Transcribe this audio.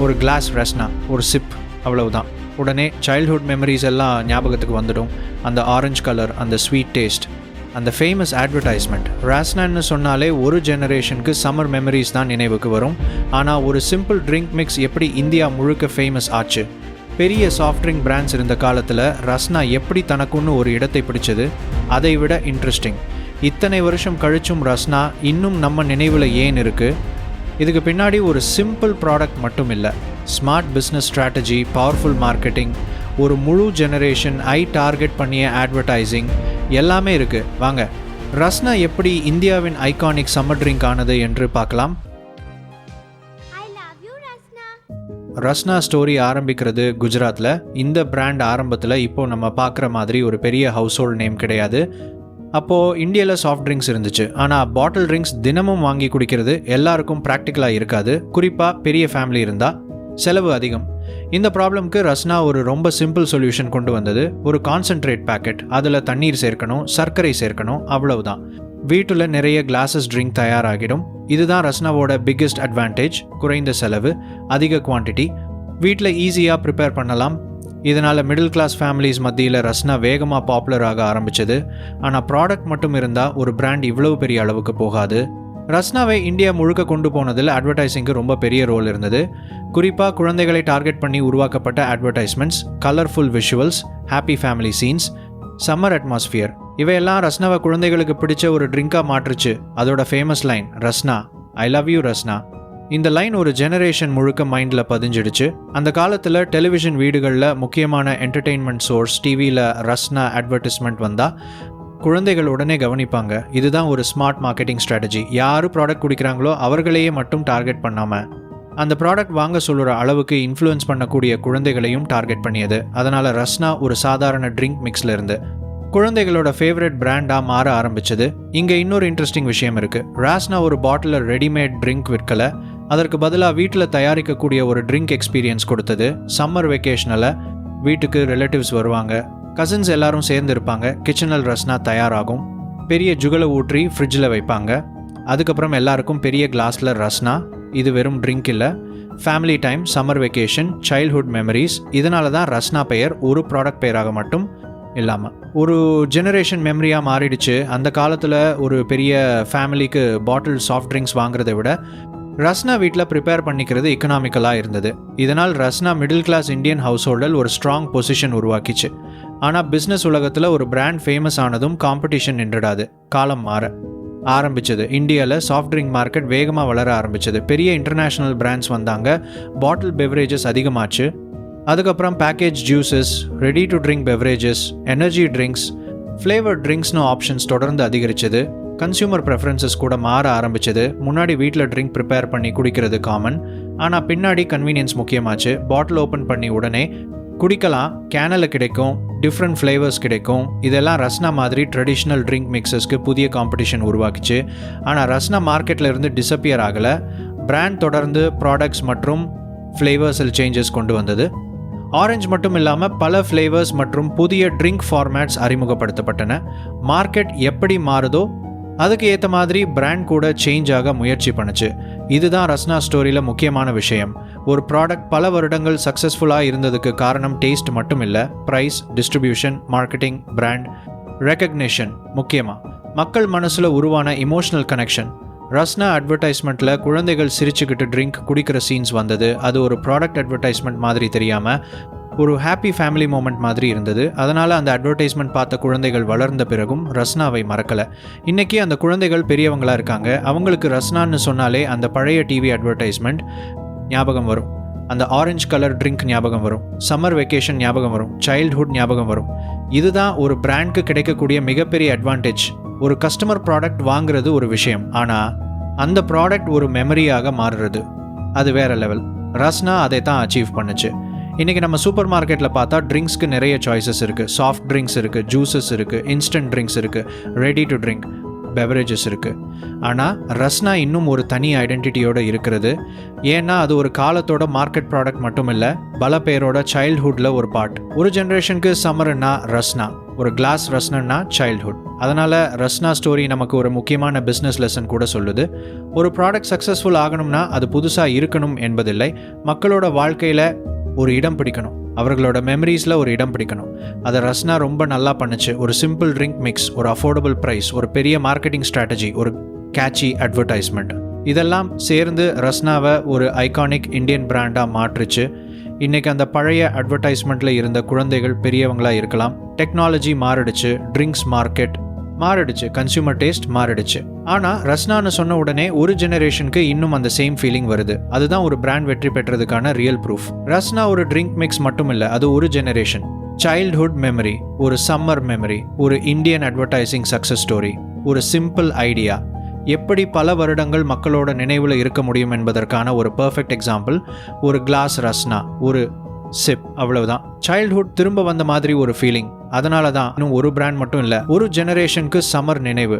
ஒரு கிளாஸ் ரஸ்னா, ஒரு சிப், அவ்வளவுதான். உடனே சைல்ட்ஹுட் மெமரிஸ் எல்லாம் ஞாபகத்துக்கு வந்துடும். அந்த ஆரஞ்சு கலர், அந்த ஸ்வீட் டேஸ்ட், அந்த ஃபேமஸ் அட்வர்டைஸ்மெண்ட். ராஸ்னான்னு சொன்னாலே ஒரு ஜெனரேஷனுக்கு சம்மர் மெமரிஸ் தான் நினைவுக்கு வரும். ஆனால் ஒரு சிம்பிள் ட்ரிங்க் மிக்ஸ் எப்படி இந்தியா முழுக்க ஃபேமஸ் ஆச்சு? பெரிய சாஃப்ட் ட்ரிங்க் பிராண்ட்ஸ் இருந்த காலத்தில் ரஸ்னா எப்படி தனக்குன்னு ஒரு இடத்தை பிடிச்சது? அதை விட இன்ட்ரெஸ்டிங், இத்தனை வருஷம் கழிச்சும் ரஸ்னா இன்னும் நம்ம நினைவில் ஏன் இருக்குது? இதுக்கு பின்னாடி ஒரு சிம்பிள் ப்ராடக்ட் மட்டும் இல்லை, smart business strategy, powerful marketing, ஒரு முழு ஜெனரேஷன் டார்கெட் பண்ணிய அட்வர்டைசிங் எல்லாமே இருக்குது. வாங்க, ரஸ்னா எப்படி இந்தியாவின் ஐகானிக் சம்மர் ட்ரிங்க் ஆனது என்று பார்க்கலாம். ரஸ்னா ஸ்டோரி ஆரம்பிக்கிறது குஜராத்தில். இந்த பிராண்ட் ஆரம்பத்தில் இப்போது நம்ம பார்க்குற மாதிரி ஒரு பெரிய ஹவுஸ் ஹோல்ட் நேம் கிடையாது. அப்போது இந்தியாவில் சாஃப்ட் ட்ரிங்க்ஸ் இருந்துச்சு. ஆனால் பாட்டில் ட்ரிங்க்ஸ் தினமும் வாங்கி குடிக்கிறது எல்லாருக்கும் ப்ராக்டிக்கலாக இருக்காது. குறிப்பாக பெரிய ஃபேமிலி இருந்தால் செலவு அதிகம். இந்த ப்ராப்ளம்க்கு ரஸ்னா ஒரு ரொம்ப சிம்பிள் சொல்யூஷன் கொண்டு வந்தது. ஒரு கான்சென்ட்ரேட் பேக்கெட், அதில் தண்ணீர் சேர்க்கணும், சர்க்கரை சேர்க்கணும், அவ்வளவுதான். வீட்டில் நிறைய கிளாஸஸ் ட்ரிங்க் தயாராகிடும். இதுதான் ரஸ்னாவோட பிக்கெஸ்ட் அட்வான்டேஜ். குறைந்த செலவு, அதிக குவான்டிட்டி, வீட்டில் ஈஸியாக ப்ரிப்பேர் பண்ணலாம். இதனால் மிடில் கிளாஸ் ஃபேமிலிஸ் மத்தியில் ரஸ்னா வேகமாக பாப்புலர் ஆக ஆரம்பிச்சது. ஆனால் ப்ராடக்ட் மட்டும் இருந்தால் ஒரு பிராண்ட் இவ்வளவு பெரிய அளவுக்கு போகாது. ரஸ்னாவை இந்தியா முழுக்க கொண்டு போனதில் அட்வர்டைஸிங்க்கு ரொம்ப பெரிய ரோல் இருந்தது. குறிப்பாக குழந்தைகளை டார்கெட் பண்ணி உருவாக்கப்பட்ட advertisements, colourful visuals, happy family scenes, summer atmosphere, இவையெல்லாம் ரஸ்னாவை குழந்தைகளுக்கு பிடிச்ச ஒரு ட்ரிங்காக மாற்றுச்சு. அதோட famous line Rasna, I love you Rasna. இந்த லைன் ஒரு ஜெனரேஷன் முழுக்க மைண்டில் பதிஞ்சிடுச்சு. அந்த காலத்தில் டெலிவிஷன் வீடுகளில் முக்கியமான என்டர்டெயின்மெண்ட் சோர்ஸ் டிவியில் ரஸ்னா அட்வர்டைஸ்மெண்ட் வந்தால் குழந்தைகள் உடனே கவனிப்பாங்க. இதுதான் ஒரு ஸ்மார்ட் மார்க்கெட்டிங் ஸ்ட்ராட்டஜி. யார் ப்ராடக்ட் குடிக்கிறாங்களோ அவர்களையே மட்டும் டார்கெட் பண்ணாமல் அந்த ப்ராடக்ட் வாங்க சொல்லுற அளவுக்கு இன்ஃப்ளூயன்ஸ் பண்ணக்கூடிய குழந்தைகளையும் டார்கெட் பண்ணியது. அதனால் ரஸ்னா ஒரு சாதாரண ட்ரிங்க் மிக்ஸில் இருந்து குழந்தைகளோட ஃபேவரட் பிராண்டாக மாற ஆரம்பிச்சது. இங்கே இன்னொரு இன்ட்ரெஸ்டிங் விஷயம் இருக்குது. ராஸ்னா ஒரு பாட்டிலில் ரெடிமேட் ட்ரிங்க் விற்கலை. அதற்கு பதிலாக வீட்டில் தயாரிக்கக்கூடிய ஒரு ட்ரிங்க் எக்ஸ்பீரியன்ஸ் கொடுத்தது. சம்மர் வெக்கேஷனில் வீட்டுக்கு ரிலேட்டிவ்ஸ் வருவாங்க, கசின்ஸ் எல்லாரும் சேர்ந்து இருப்பாங்க. கிச்சனில் ரஸ்னா தயாராகும். பெரிய ஜுகலை ஊற்றி ஃப்ரிட்ஜில் வைப்பாங்க. அதுக்கப்புறம் எல்லாருக்கும் பெரிய கிளாஸில் ரஸ்னா. இது வெறும் ட்ரிங்க் இல்லை, family time, summer vacation, childhood memories. இதனால தான் ரஸ்னா பெயர் ஒரு ப்ராடக்ட் பெயராக மட்டும் இல்லாமல் ஒரு ஜெனரேஷன் மெமரியாக மாறிடுச்சு. அந்த காலத்தில் ஒரு பெரிய ஃபேமிலிக்கு பாட்டில் சாஃப்ட் ட்ரிங்க்ஸ் வாங்குறதை விட ரஸ்னா வீட்டில் ப்ரிப்பேர் பண்ணிக்கிறது எக்கனாமிக்கலாக இருந்தது. இதனால் Rasna middle class Indian house ஹோல்டில் ஒரு ஸ்ட்ராங் பொசிஷன் உருவாக்கிச்சு. ஆனால் பிஸ்னஸ் உலகத்தில் ஒரு பிராண்ட் ஃபேமஸ் ஆனதும் காம்படிஷன் நின்றுடாது. காலம் மாற ஆரம்பிச்சது. இந்தியாவில் சாஃப்ட் ட்ரிங்க் மார்க்கெட் வேகமாக வளர ஆரம்பிச்சது. பெரிய இன்டர்நேஷ்னல் பிராண்ட்ஸ் வந்தாங்க. பாட்டில் பெவரேஜஸ் அதிகமாச்சு. அதுக்கப்புறம் package juices, ready to drink beverages, energy drinks, flavoured ட்ரிங்க்ஸ்னு ஆப்ஷன்ஸ் தொடர்ந்து அதிகரிச்சது. கன்சியூமர் ப்ரெஃபரன்சஸ் கூட மாற ஆரம்பிச்சது. முன்னாடி வீட்டில் ட்ரிங்க் ப்ரிப்பேர் பண்ணி குடிக்கிறது காமன். ஆனால் பின்னாடி கன்வீனியன்ஸ் முக்கியமாச்சு. பாட்டில் ஓப்பன் பண்ணி உடனே குடிக்கலாம், கேனில் கிடைக்கும், டிஃப்ரெண்ட் ஃப்ளேவர்ஸ் கிடைக்கும். இதெல்லாம் ரஸ்னா மாதிரி ட்ரெடிஷ்னல் ட்ரிங்க் மிக்சஸ்க்கு புதிய காம்படிஷன் உருவாக்கிச்சு. ஆனால் ரஸ்னா மார்க்கெட்டில் இருந்து டிஸப்பியர் ஆகலை. பிராண்ட் தொடர்ந்து ப்ராடக்ட்ஸ் மற்றும் ஃப்ளேவர்ஸில் சேஞ்சஸ் கொண்டு வந்தது. ஆரஞ்சு மட்டும் இல்லாமல் பல ஃப்ளேவர்ஸ் மற்றும் புதிய ட்ரிங்க் ஃபார்மேட்ஸ் அறிமுகப்படுத்தப்பட்டன. மார்க்கெட் எப்படி மாறுதோ அதுக்கு ஏற்ற மாதிரி பிராண்ட் கூட சேஞ்ச் ஆக முயற்சி பண்ணுச்சு. இதுதான் ரஸ்னா ஸ்டோரியில் முக்கியமான விஷயம். ஒரு ப்ராடக்ட் பல வருடங்கள் சக்ஸஸ்ஃபுல்லாக இருந்ததுக்கு காரணம் டேஸ்ட் மட்டும் இல்லை, price, distribution, marketing, brand recognition, முக்கியமாக மக்கள் மனசில் உருவான இமோஷனல் கனெக்ஷன். ரஸ்னா அட்வர்டைஸ்மெண்ட்டில் குழந்தைகள் சிரிச்சுக்கிட்டு ட்ரிங்க் குடிக்கிற சீன்ஸ் வந்தது. அது ஒரு ப்ராடக்ட் அட்வர்டைஸ்மெண்ட் மாதிரி தெரியாமல் ஒரு ஹாப்பி ஃபேமிலி மூமெண்ட் மாதிரி இருந்தது. அதனால் அந்த அட்வர்டைஸ்மெண்ட் பார்த்த குழந்தைகள் வளர்ந்த பிறகும் ரஸ்னாவை மறக்கலை. இன்றைக்கி அந்த குழந்தைகள் பெரியவங்களாக இருக்காங்க. அவங்களுக்கு ரஸ்னான்னு சொன்னாலே அந்த பழைய டிவி அட்வர்டைஸ்மெண்ட் ஞாபகம் வரும், அந்த ஆரஞ்சு கலர் ட்ரிங்க் ஞாபகம் வரும், சம்மர் வெக்கேஷன் ஞாபகம் வரும், சைல்ட்ஹுட் ஞாபகம் வரும். இதுதான் ஒரு பிராண்ட்க்கு கிடைக்கக்கூடிய மிகப்பெரிய அட்வான்டேஜ். ஒரு கஸ்டமர் ப்ராடக்ட் வாங்குறது ஒரு விஷயம், ஆனால் அந்த ப்ராடக்ட் ஒரு மெமரியாக மாறுறது அது வேறு லெவல். ரஸ்னா அதை தான் அச்சீவ் பண்ணுச்சு. இன்றைக்கி நம்ம சூப்பர் மார்க்கெட்டில் பார்த்தா ட்ரிங்க்ஸ்க்கு நிறைய சாய்ஸஸ் இருக்குது. சாஃப்ட் ட்ரிங்க்ஸ் இருக்குது, ஜூஸஸ் இருக்குது, இன்ஸ்டன்ட் ட்ரிங்க்ஸ் இருக்குது, ரெடி டு ட்ரிங்க் பெவரேஜஸ் இருக்குது. ஆனால் ரஸ்னா இன்னும் ஒரு தனி ஐடென்டிட்டியோடு இருக்கிறது. ஏன்னா அது ஒரு காலத்தோட மார்க்கெட் ப்ராடக்ட் மட்டும் இல்லை, பல பேரோட சைல்ட்ஹுட்டில் ஒரு பார்ட். ஒரு ஜென்ரேஷனுக்கு சம்மர்னா ரஸ்னா, ஒரு கிளாஸ் ரஸ்னா சைல்ட்ஹுட். அதனால் ரஸ்னா ஸ்டோரி நமக்கு ஒரு முக்கியமான பிஸ்னஸ் லெசன் கூட சொல்லுது. ஒரு ப்ராடக்ட் சக்ஸஸ்ஃபுல் ஆகணும்னா அது புதுசாக இருக்கணும் என்பதில்லை, மக்களோட வாழ்க்கையில் ஒரு இடம் பிடிக்கணும், அவர்களோட மெமரிஸில் ஒரு இடம் பிடிக்கணும். அதை ரஸ்னா ரொம்ப நல்லா பண்ணுச்சு. ஒரு சிம்பிள் ட்ரிங்க் மிக்ஸ், ஒரு அஃபோர்டபுள் ப்ரைஸ், ஒரு பெரிய மார்க்கெட்டிங் ஸ்ட்ராட்டஜி, ஒரு கேட்சி அட்வர்டைஸ்மெண்ட், இதெல்லாம் சேர்ந்து ரஸ்னாவை ஒரு ஐகானிக் இந்தியன் பிராண்டாக மாற்றுச்சு. இன்றைக்கி அந்த பழைய அட்வர்டைஸ்மெண்ட்டில் இருந்த குழந்தைகள் பெரியவங்களாக இருக்கலாம். டெக்னாலஜி மாறிடுச்சு, ட்ரிங்க்ஸ் மார்க்கெட் மாறிடுச்சு, கன்சியூமர் டேஸ்ட் மாறிடுச்சு. ஆனால் ரஸ்னான்னு சொன்ன உடனே ஒரு ஜெனரேஷனுக்கு இன்னும் அந்த சேம் ஃபீலிங் வருது. அதுதான் ஒரு பிராண்ட் வெற்றி பெற்றதுக்கான ரியல் ப்ரூஃப். ரஸ்னா ஒரு ட்ரிங்க் மிக்ஸ் மட்டும் இல்லை, அது ஒரு ஜெனரேஷன். சைல்ட்ஹுட் மெமரி, ஒரு சம்மர் மெமரி, ஒரு இந்தியன் அட்வர்டைசிங் சக்ஸஸ் ஸ்டோரி, ஒரு சிம்பிள் ஐடியா எப்படி பல வருடங்கள் மக்களோட நினைவில் இருக்க முடியும் என்பதற்கான ஒரு பர்ஃபெக்ட் எக்ஸாம்பிள். ஒரு கிளாஸ் ரஸ்னா, ஒரு சிப், அவ்வளவுதான். சைல்ட்ஹுட் திரும்ப வந்த மாதிரி ஒரு ஃபீலிங். அதனால தான் இன்னும் ஒரு பிராண்ட் மட்டும் இல்லை, ஒரு ஜெனரேஷனுக்கு சம்மர் நினைவு.